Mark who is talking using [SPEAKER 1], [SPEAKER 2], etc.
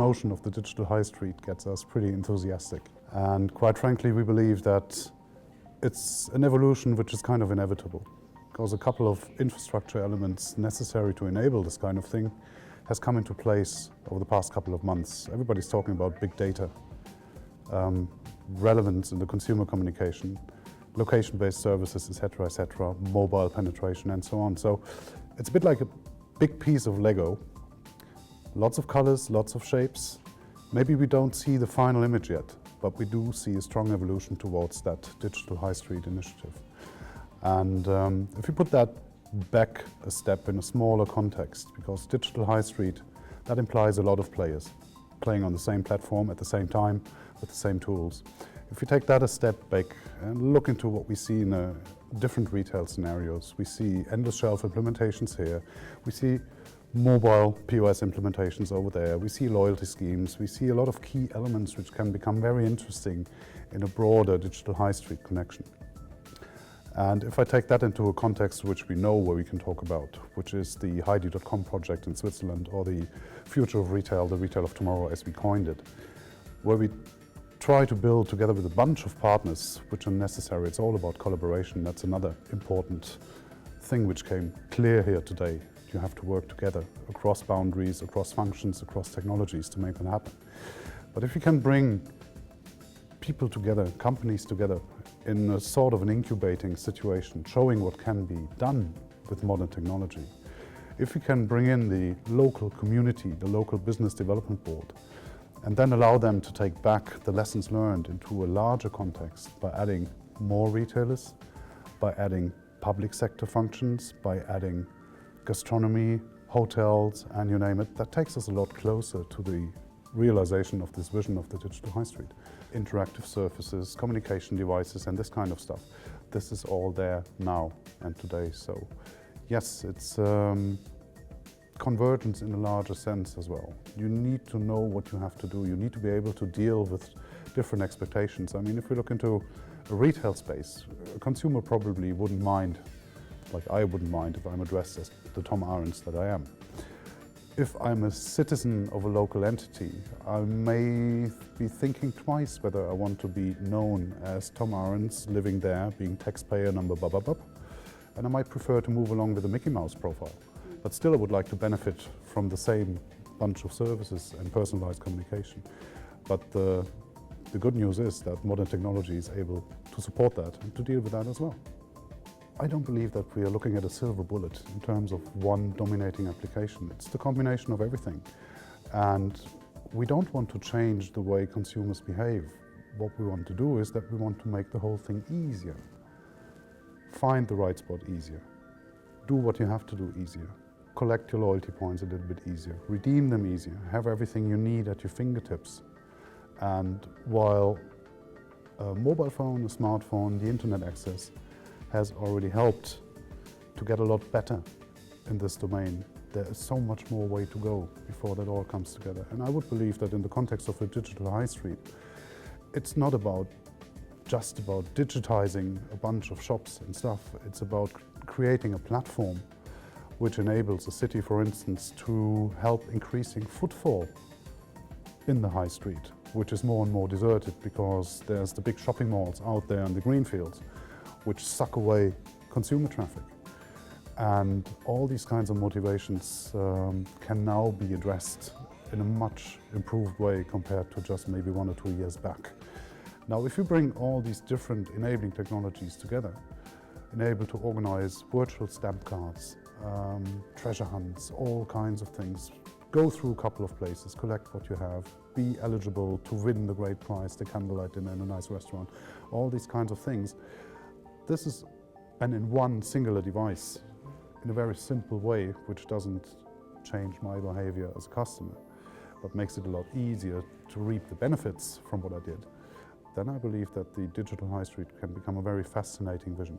[SPEAKER 1] notion of the digital high street gets us pretty enthusiastic. And quite frankly, we believe that it's an evolution which is kind of inevitable, because a couple of infrastructure elements necessary to enable this kind of thing has come into place over the past couple of months. Everybody's talking about big data, relevance in the consumer communication, location-based services, et cetera, mobile penetration and so on. So it's a bit like a big piece of Lego. Lots of colors, lots of shapes. Maybe we don't see the final image yet, but we do see a strong evolution towards that digital high street initiative. And if you put that back a step in a smaller context, because digital high street, that implies a lot of players playing on the same platform at the same time with the same tools. If you take that a step back and look into what we see in different retail scenarios, we see endless shelf implementations here, we see mobile POS implementations over there, we see loyalty schemes, we see a lot of key elements which can become very interesting in a broader digital high street connection. And if I take that into a context which we know where we can talk about, which is the Heidi.com project in Switzerland, or the future of retail, the retail of tomorrow as we coined it, where we try to build together with a bunch of partners which are necessary. It's all about collaboration. That's another important thing which came clear here today. You have to work together across boundaries, across functions, across technologies to make that happen. But if you can bring people together, companies together in a sort of an incubating situation, showing what can be done with modern technology, if we can bring in the local community, the local business development board, and then allow them to take back the lessons learned into a larger context by adding more retailers, by adding public sector functions, by adding gastronomy, hotels, and you name it, that takes us a lot closer to the realization of this vision of the digital high street. Interactive surfaces, communication devices, and this kind of stuff. This is all there now and today. So yes, it's convergence in a larger sense as well. You need to know what you have to do. You need to be able to deal with different expectations. I mean, if we look into a retail space, a consumer probably wouldn't mind, like I wouldn't mind if I'm addressed as the Tom Arenz that I am. If I'm a citizen of a local entity, I may be thinking twice whether I want to be known as Tom Arenz, living there, being taxpayer number blah, blah, blah. And I might prefer to move along with a Mickey Mouse profile. But still I would like to benefit from the same bunch of services and personalized communication. But the good news is that modern technology is able to support that and to deal with that as well. I don't believe that we are looking at a silver bullet in terms of one dominating application. It's the combination of everything. And we don't want to change the way consumers behave. What we want to do is that we want to make the whole thing easier. Find the right spot easier. Do what you have to do easier. Collect your loyalty points a little bit easier. Redeem them easier. Have everything you need at your fingertips. And while a mobile phone, a smartphone, the internet access has already helped to get a lot better in this domain, there is so much more way to go before that all comes together. And I would believe that in the context of a digital high street, it's not just about digitizing a bunch of shops and stuff. It's about creating a platform which enables a city, for instance, to help increasing footfall in the high street, which is more and more deserted because there's the big shopping malls out there in the greenfields, which suck away consumer traffic. And all these kinds of motivations can now be addressed in a much improved way compared to just maybe 1 or 2 years back. Now, if you bring all these different enabling technologies together, enable to organize virtual stamp cards, treasure hunts, all kinds of things, go through a couple of places, collect what you have, be eligible to win the great prize, the candlelight dinner in a nice restaurant, all these kinds of things. This is, and in one singular device, in a very simple way, which doesn't change my behavior as a customer, but makes it a lot easier to reap the benefits from what I did, then I believe that the digital high street can become a very fascinating vision.